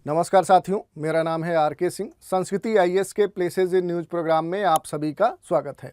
नमस्कार साथियों, मेरा नाम है आर.के. सिंह। संस्कृति आईएएस के प्लेसेस इन न्यूज़ प्रोग्राम में आप सभी का स्वागत है।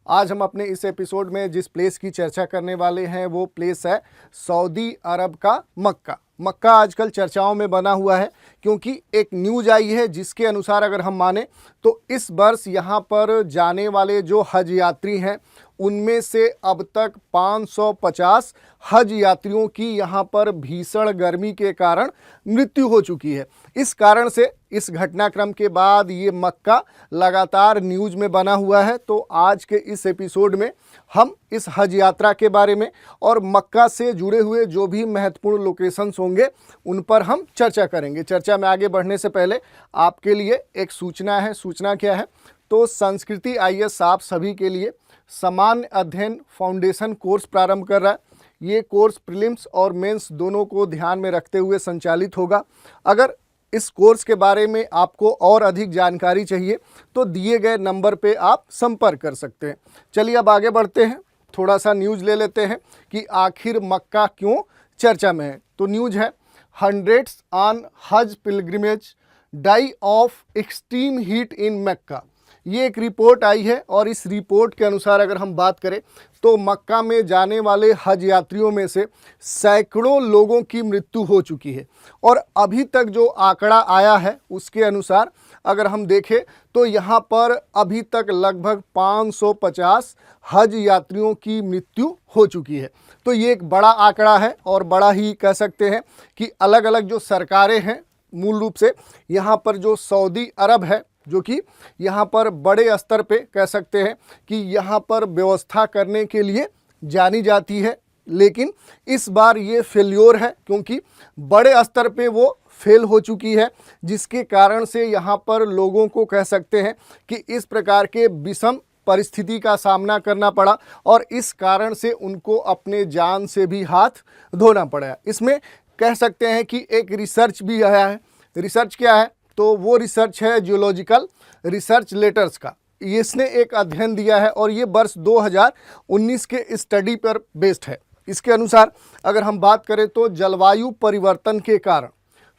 आज हम अपने इस एपिसोड में जिस प्लेस की चर्चा करने वाले हैं वो प्लेस है सऊदी अरब का मक्का। मक्का आजकल चर्चाओं में बना हुआ है क्योंकि एक न्यूज़ आई है जिसके अनुसार अगर हम माने तो इस वर्ष यहाँ पर जाने वाले जो हज यात्री हैं उनमें से अब तक 550 हज यात्रियों की यहाँ पर भीषण गर्मी के कारण मृत्यु हो चुकी है। इस कारण से इस घटनाक्रम के बाद ये मक्का लगातार न्यूज़ में बना हुआ है। तो आज के इस एपिसोड में हम इस हज यात्रा के बारे में और मक्का से जुड़े हुए जो भी महत्वपूर्ण लोकेशंस होंगे उन पर हम चर्चा करेंगे। चर्चा में आगे बढ़ने से पहले आपके लिए एक सूचना है। सूचना क्या है? तो संस्कृति आईएएस आप सभी के लिए सामान्य अध्ययन फाउंडेशन कोर्स प्रारंभ कर रहा है। ये कोर्स प्रीलिम्स और मेंस दोनों को ध्यान में रखते हुए संचालित होगा। अगर इस कोर्स के बारे में आपको और अधिक जानकारी चाहिए तो दिए गए नंबर पे आप संपर्क कर सकते हैं। चलिए अब आगे बढ़ते हैं, थोड़ा सा न्यूज़ ले लेते हैं कि आखिर मक्का क्यों चर्चा में है। तो न्यूज़ है, hundreds on Hajj pilgrimage die of extreme heat in Mecca. ये एक रिपोर्ट आई है और इस रिपोर्ट के अनुसार अगर हम बात करें तो मक्का में जाने वाले हज यात्रियों में से सैकड़ों लोगों की मृत्यु हो चुकी है। और अभी तक जो आंकड़ा आया है उसके अनुसार अगर हम देखें तो यहाँ पर अभी तक लगभग 550 हज यात्रियों की मृत्यु हो चुकी है। तो ये एक बड़ा आंकड़ा है और बड़ा ही कह सकते हैं कि अलग अलग जो सरकारें हैं, मूल रूप से यहाँ पर जो सऊदी अरब है जो कि यहाँ पर बड़े स्तर पे कह सकते हैं कि यहाँ पर व्यवस्था करने के लिए जानी जाती है, लेकिन इस बार ये फेल्योर है क्योंकि बड़े स्तर पे वो फेल हो चुकी है, जिसके कारण से यहाँ पर लोगों को कह सकते हैं कि इस प्रकार के विषम परिस्थिति का सामना करना पड़ा और इस कारण से उनको अपने जान से भी हाथ धोना पड़ा। इसमें कह सकते हैं कि एक रिसर्च भी आया है। रिसर्च क्या है? तो वो रिसर्च है जियोलॉजिकल रिसर्च लेटर्स का। इसने एक अध्ययन दिया है और ये वर्ष 2019 के स्टडी पर बेस्ड है। इसके अनुसार अगर हम बात करें तो जलवायु परिवर्तन के कारण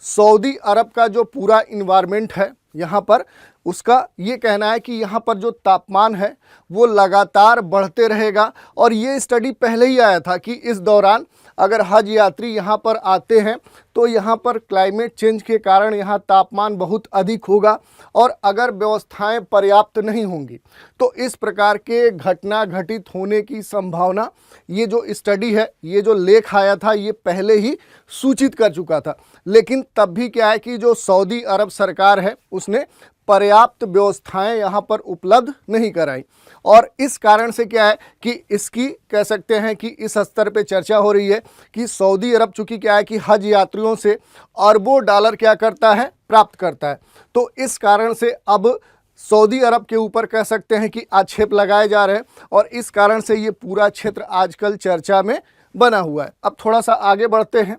सऊदी अरब का जो पूरा इन्वायरमेंट है यहाँ पर, उसका ये कहना है कि यहाँ पर जो तापमान है वो लगातार बढ़ते रहेगा। और ये स्टडी पहले ही आया था कि इस दौरान अगर हज यात्री यहाँ पर आते हैं तो यहाँ पर क्लाइमेट चेंज के कारण यहाँ तापमान बहुत अधिक होगा और अगर व्यवस्थाएं पर्याप्त नहीं होंगी तो इस प्रकार के घटना घटित होने की संभावना, ये जो स्टडी है, ये जो लेख आया था, ये पहले ही सूचित कर चुका था। लेकिन तब भी क्या है कि जो सऊदी अरब सरकार है उसने पर्याप्त व्यवस्थाएं यहाँ पर उपलब्ध नहीं कराई और इस कारण से क्या है कि इसकी कह सकते हैं कि इस स्तर पे चर्चा हो रही है कि सऊदी अरब चूँकि क्या है कि हज यात्रियों से अरबों डॉलर क्या करता है, प्राप्त करता है। तो इस कारण से अब सऊदी अरब के ऊपर कह सकते हैं कि आक्षेप लगाए जा रहे हैं और इस कारण से ये पूरा क्षेत्र आजकल चर्चा में बना हुआ है। अब थोड़ा सा आगे बढ़ते हैं,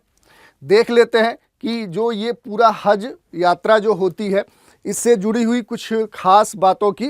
देख लेते हैं कि जो ये पूरा हज यात्रा जो होती है इससे जुड़ी हुई कुछ खास बातों की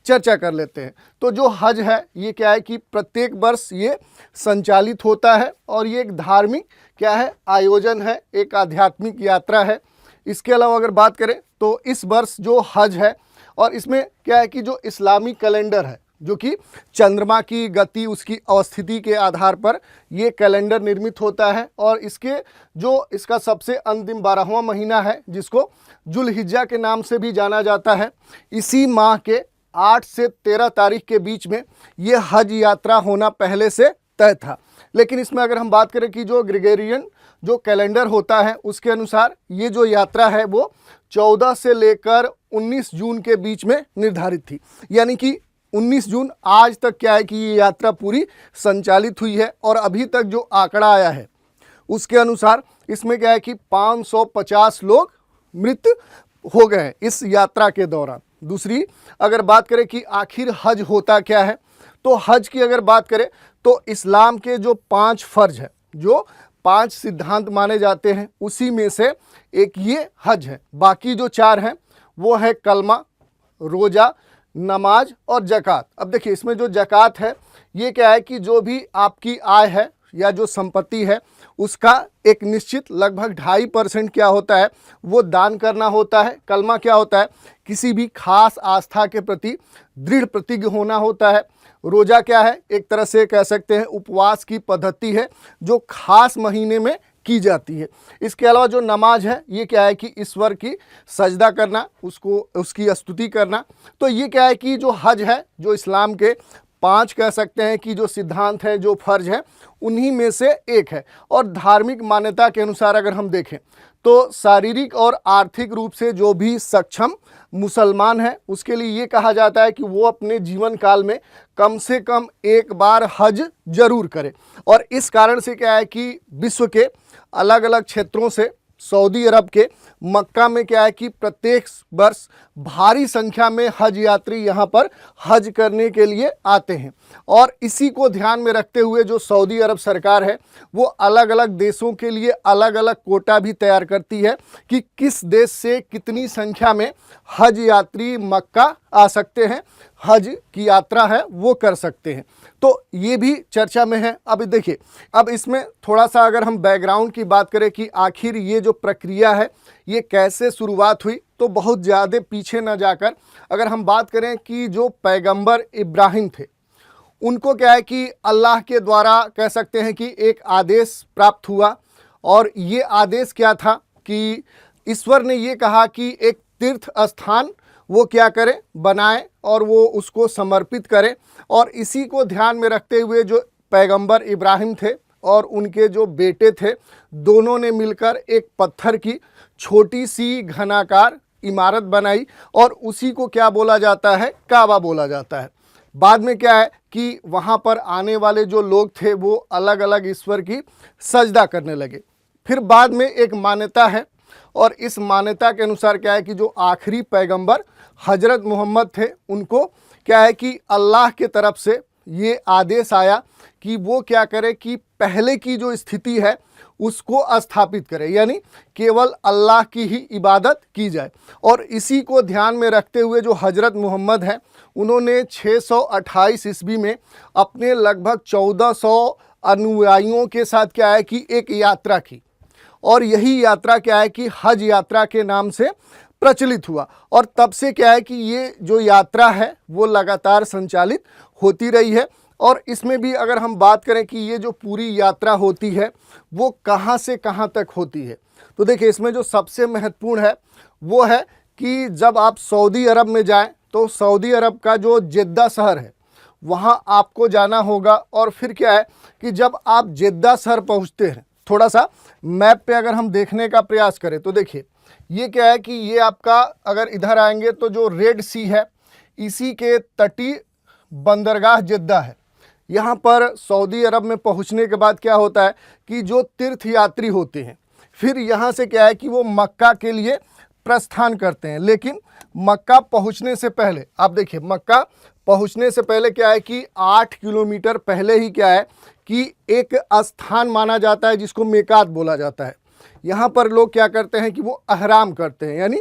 चर्चा कर लेते हैं। तो जो हज है ये क्या है कि प्रत्येक वर्ष ये संचालित होता है और ये एक धार्मिक क्या है, आयोजन है, एक आध्यात्मिक यात्रा है। इसके अलावा अगर बात करें तो इस वर्ष जो हज है और इसमें क्या है कि जो इस्लामिक कैलेंडर है, जो कि चंद्रमा की गति, उसकी अवस्थिति के आधार पर ये कैलेंडर निर्मित होता है और इसका सबसे अंतिम 12वां महीना है जिसको जुल्हिज्जा के नाम से भी जाना जाता है। इसी माह के 8 से 13 तारीख के बीच में ये हज यात्रा होना पहले से तय था। लेकिन इसमें अगर हम बात करें कि जो ग्रेगोरियन जो कैलेंडर होता है उसके अनुसार ये जो यात्रा है वो 14 से लेकर 19 जून के बीच में निर्धारित थी। यानी कि 19 जून आज तक क्या है कि ये यात्रा पूरी संचालित हुई है और अभी तक जो आंकड़ा आया है उसके अनुसार इसमें क्या है कि 550 लोग मृत हो गए हैं इस यात्रा के दौरान। दूसरी अगर बात करें कि आखिर हज होता क्या है, तो हज की अगर बात करें तो इस्लाम के जो 5 फर्ज है, जो 5 सिद्धांत माने जाते हैं, उसी में से एक ये हज है। बाकी जो 4 हैं वो है कलमा, रोज़ा, नमाज और ज़कात। अब देखिए इसमें जो ज़कात है ये क्या है कि जो भी आपकी आय है या जो संपत्ति है उसका एक निश्चित लगभग 2.5% क्या होता है, वो दान करना होता है। कलमा क्या होता है, किसी भी खास आस्था के प्रति दृढ़ प्रतिज्ञ होना होता है। रोज़ा क्या है, एक तरह से कह सकते हैं उपवास की पद्धति है जो खास महीने में की जाती है। इसके अलावा जो नमाज है ये क्या है कि ईश्वर की सजदा करना, उसकी स्तुति करना। तो ये क्या है कि जो हज है, जो इस्लाम के 5 कह सकते हैं कि जो सिद्धांत हैं, जो फर्ज हैं, उन्हीं में से एक है। और धार्मिक मान्यता के अनुसार अगर हम देखें तो शारीरिक और आर्थिक रूप से जो भी सक्षम मुसलमान है उसके लिए ये कहा जाता है कि वो अपने जीवन काल में कम से कम एक बार हज जरूर करे। और इस कारण से क्या है कि विश्व के अलग अलग क्षेत्रों से सऊदी अरब के मक्का में क्या है कि प्रत्येक वर्ष भारी संख्या में हज यात्री यहाँ पर हज करने के लिए आते हैं। और इसी को ध्यान में रखते हुए जो सऊदी अरब सरकार है वो अलग अलग देशों के लिए अलग अलग कोटा भी तैयार करती है कि किस देश से कितनी संख्या में हज यात्री मक्का आ सकते हैं, हज की यात्रा है वो कर सकते हैं। तो ये भी चर्चा में है। अब देखिए, अब इसमें थोड़ा सा अगर हम बैकग्राउंड की बात करें कि आखिर ये जो प्रक्रिया है ये कैसे शुरुआत हुई, तो बहुत ज़्यादा पीछे न जाकर अगर हम बात करें कि जो पैगंबर इब्राहिम थे उनको क्या है कि अल्लाह के द्वारा कह सकते हैं कि एक आदेश प्राप्त हुआ। और ये आदेश क्या था कि ईश्वर ने ये कहा कि एक तीर्थ स्थान वो क्या करे, बनाए और वो उसको समर्पित करे। और इसी को ध्यान में रखते हुए जो पैगंबर इब्राहिम थे और उनके जो बेटे थे, दोनों ने मिलकर एक पत्थर की छोटी सी घनाकार इमारत बनाई और उसी को क्या बोला जाता है, काबा बोला जाता है। बाद में क्या है कि वहाँ पर आने वाले जो लोग थे वो अलग अलग ईश्वर की सजदा करने लगे। फिर बाद में एक मान्यता है और इस मान्यता के अनुसार क्या है कि जो आखिरी पैगंबर हजरत मोहम्मद थे उनको क्या है कि अल्लाह के तरफ से ये आदेश आया कि वो क्या करे कि पहले की जो स्थिति है उसको स्थापित करे, यानी केवल अल्लाह की ही इबादत की जाए। और इसी को ध्यान में रखते हुए जो हजरत मोहम्मद हैं उन्होंने 628 ईस्वी में अपने लगभग 1400 अनुयायियों के साथ क्या है कि एक यात्रा की। और यही यात्रा क्या है कि हज यात्रा के नाम से प्रचलित हुआ। और तब से क्या है कि ये जो यात्रा है वो लगातार संचालित होती रही है। और इसमें भी अगर हम बात करें कि ये जो पूरी यात्रा होती है वो कहाँ से कहाँ तक होती है, तो देखिए इसमें जो सबसे महत्वपूर्ण है वो है कि जब आप सऊदी अरब में जाएं तो सऊदी अरब का जो जेद्दा शहर है वहाँ आपको जाना होगा। और फिर क्या है कि जब आप जेद्दा शहर पहुँचते हैं, थोड़ा सा मैप पे अगर हम देखने का प्रयास करें तो देखिए ये क्या है कि ये आपका अगर इधर आएंगे तो जो रेड सी है इसी के तटीय बंदरगाह जेद्दा है। यहाँ पर सऊदी अरब में पहुँचने के बाद क्या होता है कि जो तीर्थ यात्री होते हैं फिर यहाँ से क्या है कि वो मक्का के लिए प्रस्थान करते हैं। लेकिन मक्का पहुँचने से पहले आप देखिए, मक्का पहुँचने से पहले क्या है कि 8 किलोमीटर पहले ही क्या है कि एक स्थान माना जाता है जिसको मेकात बोला जाता है। यहाँ पर लोग क्या करते हैं कि वो अहराम करते हैं, यानी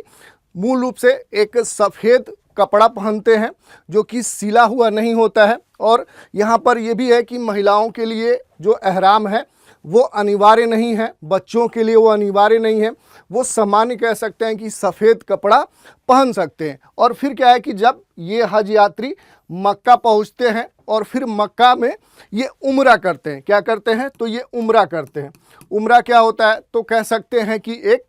मूल रूप से एक सफ़ेद कपड़ा पहनते हैं जो कि सिला हुआ नहीं होता है। और यहाँ पर ये भी है कि महिलाओं के लिए जो अहराम है वो अनिवार्य नहीं है, बच्चों के लिए वो अनिवार्य नहीं है, वो सामान्य कह सकते हैं कि सफ़ेद कपड़ा पहन सकते हैं। और फिर क्या है कि जब ये हज यात्री मक्का पहुँचते हैं और फिर मक्का में ये उम्रा करते हैं, क्या करते हैं तो ये उम्रा करते हैं। उम्रा क्या होता है तो कह सकते हैं कि एक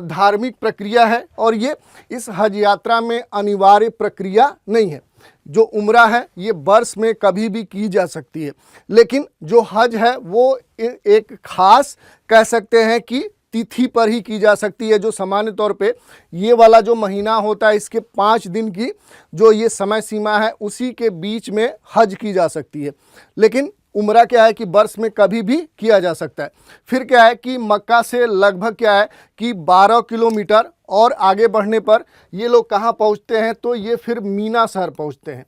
धार्मिक प्रक्रिया है और ये इस हज यात्रा में अनिवार्य प्रक्रिया नहीं है। जो उम्रा है ये वर्ष में कभी भी की जा सकती है, लेकिन जो हज है वो एक खास कह सकते हैं कि तिथि पर ही की जा सकती है। जो सामान्य तौर पे ये वाला जो महीना होता है इसके 5 दिन की जो ये समय सीमा है उसी के बीच में हज की जा सकती है। लेकिन उम्रा क्या है कि वर्ष में कभी भी किया जा सकता है। फिर क्या है कि मक्का से लगभग क्या है कि 12 किलोमीटर और आगे बढ़ने पर ये लोग कहाँ पहुँचते हैं तो ये फिर मीना शहर पहुँचते हैं।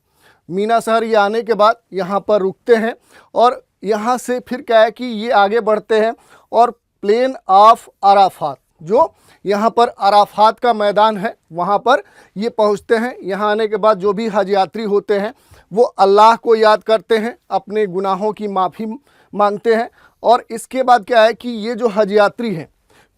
मीना शहर ये आने के बाद यहाँ पर रुकते हैं और यहाँ से फिर क्या है कि ये आगे बढ़ते हैं और प्लेन ऑफ अराफात, जो यहाँ पर अराफात का मैदान है, वहाँ पर ये पहुँचते हैं। यहाँ आने के बाद जो भी हज यात्री होते हैं वो अल्लाह को याद करते हैं, अपने गुनाहों की माफ़ी मांगते हैं। और इसके बाद क्या है कि ये जो हज यात्री हैं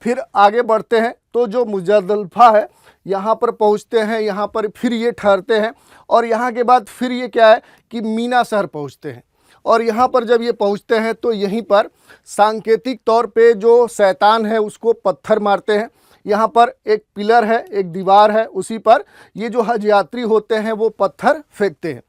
फिर आगे बढ़ते हैं तो जो मुजद्दलिफा है यहाँ पर पहुँचते हैं, यहाँ पर फिर ये ठहरते हैं और यहाँ के बाद फिर ये क्या है कि मीना शहर पहुँचते हैं। और यहाँ पर जब ये पहुँचते हैं तो यहीं पर सांकेतिक तौर पे जो शैतान है उसको पत्थर मारते हैं। यहाँ पर एक पिलर है, एक दीवार है, उसी पर ये जो हज यात्री होते हैं वो पत्थर फेंकते हैं।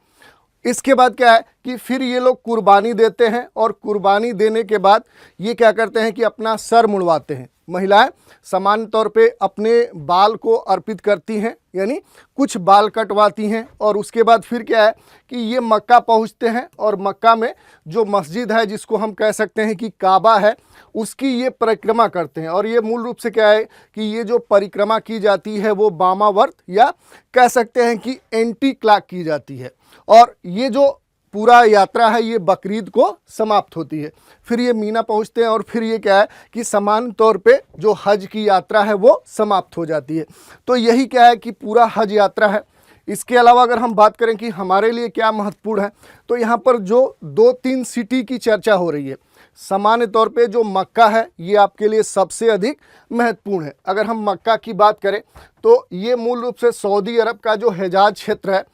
इसके बाद क्या है कि फिर ये लोग कुर्बानी देते हैं और कुर्बानी देने के बाद ये क्या करते हैं कि अपना सर मुड़वाते हैं। महिलाएं सामान्य तौर पे अपने बाल को अर्पित करती हैं, यानी कुछ बाल कटवाती हैं और उसके बाद फिर क्या है कि ये मक्का पहुंचते हैं और मक्का में जो मस्जिद है जिसको हम कह सकते हैं कि काबा है उसकी ये परिक्रमा करते हैं। और ये मूल रूप से क्या है कि ये जो परिक्रमा की जाती है वो वामावर्त या कह सकते हैं कि एंटी क्लॉक की जाती है। और ये जो पूरा यात्रा है ये बकरीद को समाप्त होती है। फिर ये मीना पहुंचते हैं और फिर ये क्या है कि समान तौर पे जो हज की यात्रा है वो समाप्त हो जाती है। तो यही क्या है कि पूरा हज यात्रा है। इसके अलावा अगर हम बात करें कि हमारे लिए क्या महत्वपूर्ण है तो यहाँ पर जो 2-3 सिटी की चर्चा हो रही है। सामान्य तौर पे जो मक्का है ये आपके लिए सबसे अधिक महत्वपूर्ण है। अगर हम मक्का की बात करें तो ये मूल रूप से सऊदी अरब का जो हिजाज क्षेत्र है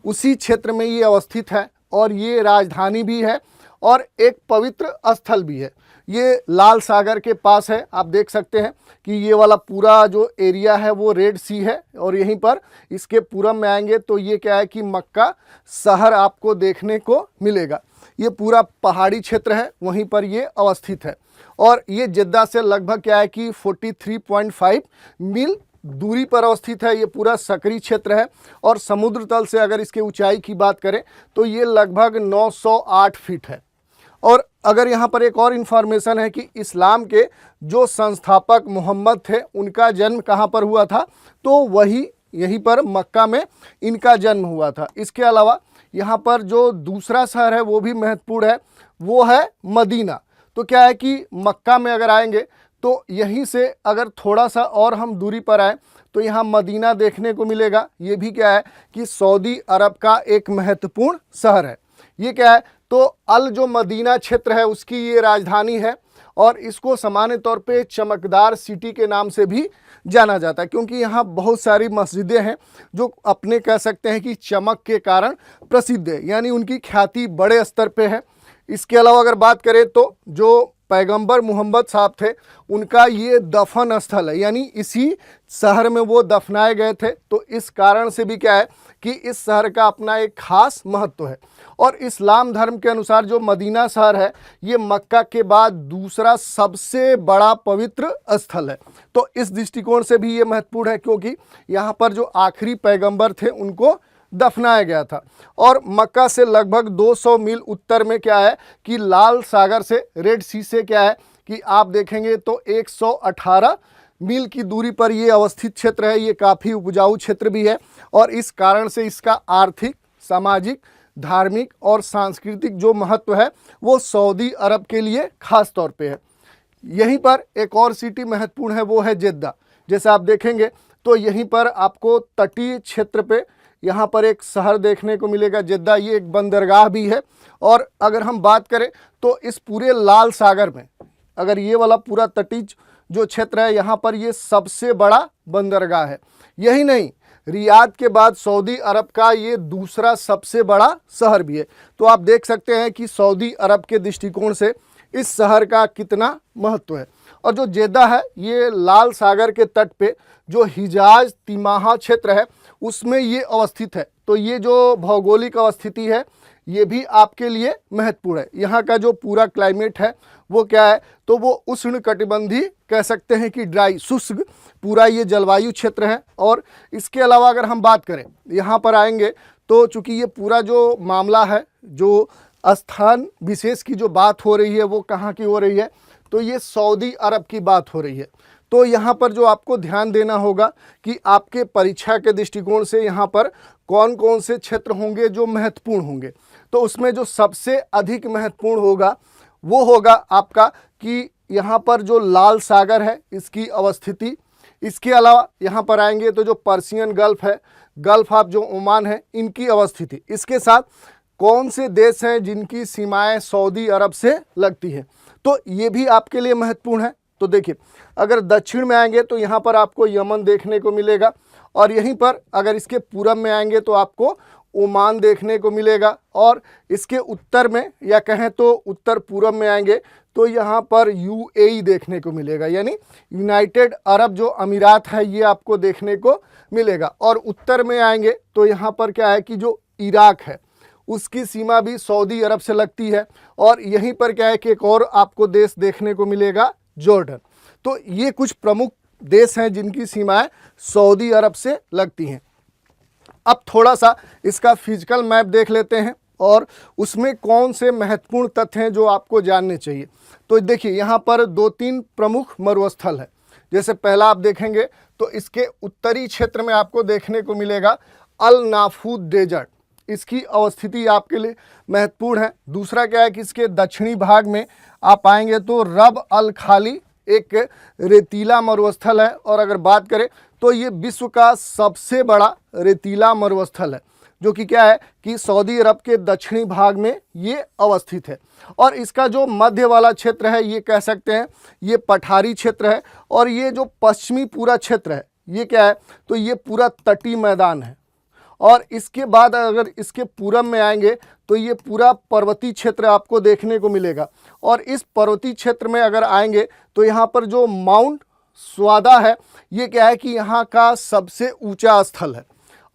उसी क्षेत्र में ये अवस्थित है और ये राजधानी भी है और एक पवित्र स्थल भी है। ये लाल सागर के पास है। आप देख सकते हैं कि ये वाला पूरा जो एरिया है वो रेड सी है और यहीं पर इसके पूरब में आएंगे तो ये क्या है कि मक्का शहर आपको देखने को मिलेगा। ये पूरा पहाड़ी क्षेत्र है, वहीं पर ये अवस्थित है और ये जिद्दा से लगभग क्या है कि 43.5 मील दूरी पर अवस्थित है। ये पूरा सकरी क्षेत्र है और समुद्र तल से अगर इसके ऊंचाई की बात करें तो ये लगभग 908 फीट है। और अगर यहाँ पर एक और इन्फॉर्मेशन है कि इस्लाम के जो संस्थापक मोहम्मद थे उनका जन्म कहाँ पर हुआ था तो वही यहीं पर मक्का में इनका जन्म हुआ था। इसके अलावा यहाँ पर जो दूसरा शहर है वो भी महत्वपूर्ण है, वो है मदीना। तो क्या है कि मक्का में अगर आएंगे तो यहीं से अगर थोड़ा सा और हम दूरी पर आए तो यहाँ मदीना देखने को मिलेगा। ये भी क्या है कि सऊदी अरब का एक महत्वपूर्ण शहर है। ये क्या है तो अल जो मदीना क्षेत्र है उसकी ये राजधानी है और इसको सामान्य तौर पे चमकदार सिटी के नाम से भी जाना जाता है क्योंकि यहाँ बहुत सारी मस्जिदें हैं जो अपने कह सकते हैं कि चमक के कारण प्रसिद्ध है, यानी उनकी ख्याति बड़े स्तर पे है। इसके अलावा अगर बात करें तो जो पैगंबर मोहम्मद साहब थे उनका ये दफन स्थल है, यानी इसी शहर में वो दफनाए गए थे। तो इस कारण से भी क्या है कि इस शहर का अपना एक खास महत्व है। और इस्लाम धर्म के अनुसार जो मदीना शहर है ये मक्का के बाद दूसरा सबसे बड़ा पवित्र स्थल है। तो इस दृष्टिकोण से भी ये महत्वपूर्ण है क्योंकि यहाँ पर जो आखिरी पैगंबर थे उनको दफनाया गया था। और मक्का से लगभग 200 मील उत्तर में क्या है कि लाल सागर से रेड सी से क्या है कि आप देखेंगे तो 118 मील की दूरी पर ये अवस्थित क्षेत्र है। ये काफ़ी उपजाऊ क्षेत्र भी है और इस कारण से इसका आर्थिक, सामाजिक, धार्मिक और सांस्कृतिक जो महत्व है वो सऊदी अरब के लिए खास तौर पे है। यहीं पर एक और सिटी महत्वपूर्ण है, वो है जिद्दा। जैसे आप देखेंगे तो यहीं पर आपको तटीय क्षेत्र पे यहाँ पर एक शहर देखने को मिलेगा जिद्दा। ये एक बंदरगाह भी है। और अगर हम बात करें तो इस पूरे लाल सागर में अगर ये वाला पूरा तटीय जो क्षेत्र है यहाँ पर ये सबसे बड़ा बंदरगाह है। यही नहीं, रियाद के बाद सऊदी अरब का ये दूसरा सबसे बड़ा शहर भी है। तो आप देख सकते हैं कि सऊदी अरब के दृष्टिकोण से इस शहर का कितना महत्व है। और जो जेद्दा है ये लाल सागर के तट पे जो हिजाज तिमाहा क्षेत्र है उसमें ये अवस्थित है। तो ये जो भौगोलिक अवस्थिति है ये भी आपके लिए महत्वपूर्ण है। यहाँ का जो पूरा क्लाइमेट है वो क्या है तो वो उष्णकटिबंधीय कह सकते हैं कि ड्राई, शुष्क पूरा ये जलवायु क्षेत्र है। और इसके अलावा अगर हम बात करें यहाँ पर आएंगे तो चूँकि ये पूरा जो मामला है, जो स्थान विशेष की जो बात हो रही है वो कहाँ की हो रही है तो ये सऊदी अरब की बात हो रही है। तो यहाँ पर जो आपको ध्यान देना होगा कि आपके परीक्षा के दृष्टिकोण से यहाँ पर कौन कौन से क्षेत्र होंगे जो महत्वपूर्ण होंगे। तो उसमें जो सबसे अधिक महत्वपूर्ण होगा वो होगा आपका कि यहाँ पर जो लाल सागर है इसकी अवस्थिति। इसके अलावा यहाँ पर आएंगे तो जो पर्शियन गल्फ़ है, गल्फ़ ऑफ जो ओमान है, इनकी अवस्थिति। इसके साथ कौन से देश हैं जिनकी सीमाएं सऊदी अरब से लगती हैं, तो ये भी आपके लिए महत्वपूर्ण है। तो देखिए, अगर दक्षिण में आएंगे तो यहाँ पर आपको यमन देखने को मिलेगा, और यहीं पर अगर इसके पूरब में आएंगे तो आपको ओमान देखने को मिलेगा, और इसके उत्तर में या कहें तो उत्तर पूरब में आएंगे तो यहाँ पर यूएई देखने को मिलेगा, यानी यूनाइटेड अरब जो अमीरात है ये आपको देखने को मिलेगा। और उत्तर में आएंगे तो यहाँ पर क्या है कि जो इराक है उसकी सीमा भी सऊदी अरब से लगती है, और यहीं पर क्या है कि एक और आपको देश देखने को मिलेगा, जॉर्डन। तो ये कुछ प्रमुख देश हैं जिनकी सीमाएं सऊदी अरब से लगती हैं। अब थोड़ा सा इसका फिजिकल मैप देख लेते हैं और उसमें कौन से महत्वपूर्ण तथ्य हैं जो आपको जानने चाहिए। तो देखिए, यहाँ पर 2-3 प्रमुख मरुस्थल है। जैसे पहला आप देखेंगे तो इसके उत्तरी क्षेत्र में आपको देखने को मिलेगा अल नाफूद डेजर्ट, इसकी अवस्थिति आपके लिए महत्वपूर्ण है। दूसरा क्या है कि इसके दक्षिणी भाग में आप आएंगे तो रब अल खाली एक रेतीला मरुस्थल है, और अगर बात करें तो ये विश्व का सबसे बड़ा रेतीला मरुस्थल है, जो कि क्या है कि सऊदी अरब के दक्षिणी भाग में ये अवस्थित है। और इसका जो मध्य वाला क्षेत्र है ये कह सकते हैं ये पठारी क्षेत्र है, और ये जो पश्चिमी पूरा क्षेत्र है ये क्या है, तो ये पूरा तटीय मैदान है। और इसके बाद अगर इसके पूरब में आएंगे तो ये पूरा पर्वतीय क्षेत्र आपको देखने को मिलेगा, और इस पर्वतीय क्षेत्र में अगर आएंगे तो यहाँ पर जो माउंट स्वादा है ये क्या है कि यहाँ का सबसे ऊंचा स्थल है,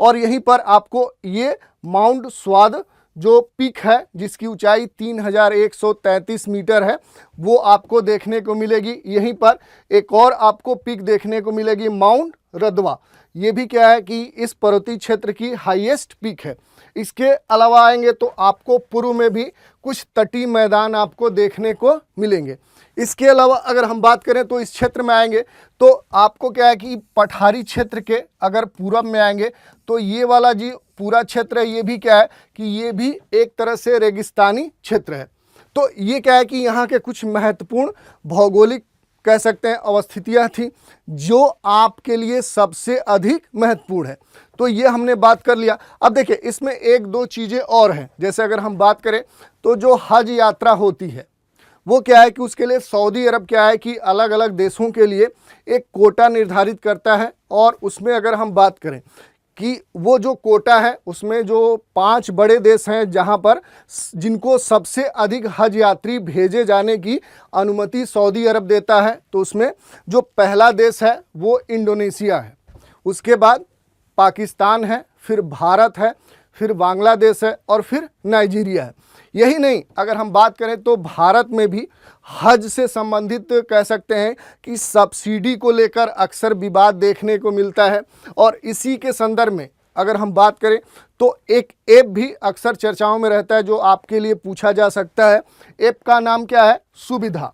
और यहीं पर आपको ये माउंट स्वाद जो पीक है जिसकी ऊंचाई 3133 मीटर है वो आपको देखने को मिलेगी। यहीं पर एक और आपको पीक देखने को मिलेगी, माउंट रदवा, ये भी क्या है कि इस पर्वतीय क्षेत्र की हाईएस्ट पीक है। इसके अलावा आएंगे तो आपको पूर्व में भी कुछ तटीय मैदान आपको देखने को मिलेंगे। इसके अलावा अगर हम बात करें तो इस क्षेत्र में आएंगे तो आपको क्या है कि पठारी क्षेत्र के अगर पूरब में आएंगे तो ये वाला जी पूरा क्षेत्र है, ये भी क्या है कि ये भी एक तरह से रेगिस्तानी क्षेत्र है। तो ये क्या है कि यहाँ के कुछ महत्वपूर्ण भौगोलिक कह सकते हैं अवस्थितियाँ थी जो आपके लिए सबसे अधिक महत्वपूर्ण है। तो ये हमने बात कर लिया। अब देखिए, इसमें 1-2 चीज़ें और हैं। जैसे अगर हम बात करें तो जो हज यात्रा होती है वो क्या है कि उसके लिए सऊदी अरब क्या है कि अलग अलग देशों के लिए एक कोटा निर्धारित करता है, और उसमें अगर हम बात करें कि वो जो कोटा है उसमें जो 5 बड़े देश हैं जहां पर जिनको सबसे अधिक हज यात्री भेजे जाने की अनुमति सऊदी अरब देता है, तो उसमें जो पहला देश है वो इंडोनेशिया है, उसके बाद पाकिस्तान है, फिर भारत है, फिर बांग्लादेश है, और फिर नाइजीरिया है। यही नहीं, अगर हम बात करें तो भारत में भी हज से संबंधित कह सकते हैं कि सब्सिडी को लेकर अक्सर विवाद देखने को मिलता है, और इसी के संदर्भ में अगर हम बात करें तो एक ऐप भी अक्सर चर्चाओं में रहता है जो आपके लिए पूछा जा सकता है। ऐप का नाम क्या है? सुविधा।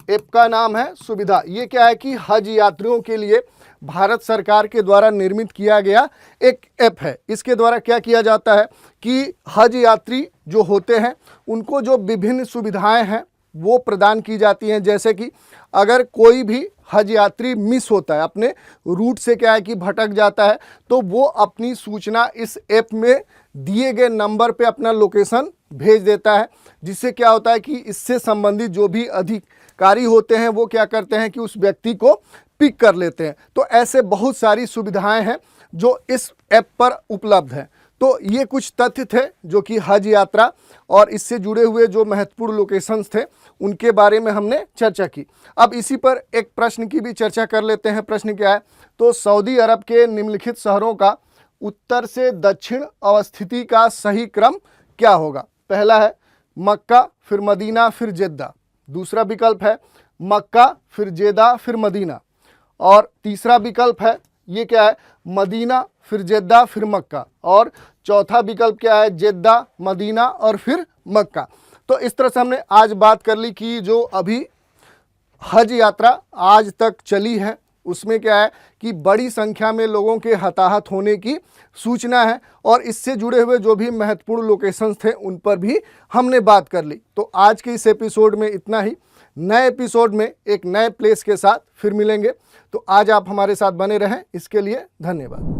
ऐप का नाम है सुविधा। ये क्या है कि हज यात्रियों के लिए भारत सरकार के द्वारा निर्मित किया गया एक ऐप है। इसके द्वारा क्या किया जाता है कि हज यात्री जो होते हैं उनको जो विभिन्न सुविधाएं हैं वो प्रदान की जाती हैं। जैसे कि अगर कोई भी हज यात्री मिस होता है, अपने रूट से क्या है कि भटक जाता है, तो वो अपनी सूचना इस ऐप में दिए गए नंबर पे अपना लोकेशन भेज देता है, जिससे क्या होता है कि इससे संबंधित जो भी अधिकारी होते हैं वो क्या करते हैं कि उस व्यक्ति को पिक कर लेते हैं। तो ऐसे बहुत सारी सुविधाएं हैं जो इस ऐप पर उपलब्ध हैं। तो ये कुछ तथ्य थे जो कि हज यात्रा और इससे जुड़े हुए जो महत्वपूर्ण लोकेशंस थे उनके बारे में हमने चर्चा की। अब इसी पर एक प्रश्न की भी चर्चा कर लेते हैं। प्रश्न क्या है? तो सऊदी अरब के निम्नलिखित शहरों का उत्तर से दक्षिण अवस्थिति का सही क्रम क्या होगा? पहला है मक्का, फिर मदीना, फिर जेद्दा। दूसरा विकल्प है मक्का, फिर जेद्दा, फिर मदीना। और तीसरा विकल्प है ये क्या है? मदीना, फिर जेद्दा, फिर मक्का। और चौथा विकल्प क्या है? जेद्दा, मदीना और फिर मक्का। तो इस तरह से हमने आज बात कर ली कि जो अभी हज यात्रा आज तक चली है उसमें क्या है कि बड़ी संख्या में लोगों के हताहत होने की सूचना है, और इससे जुड़े हुए जो भी महत्वपूर्ण लोकेशंस थे उन पर भी हमने बात कर ली। तो आज के इस एपिसोड में इतना ही। नए एपिसोड में एक नए प्लेस के साथ फिर मिलेंगे। तो आज आप हमारे साथ बने रहें, इसके लिए धन्यवाद।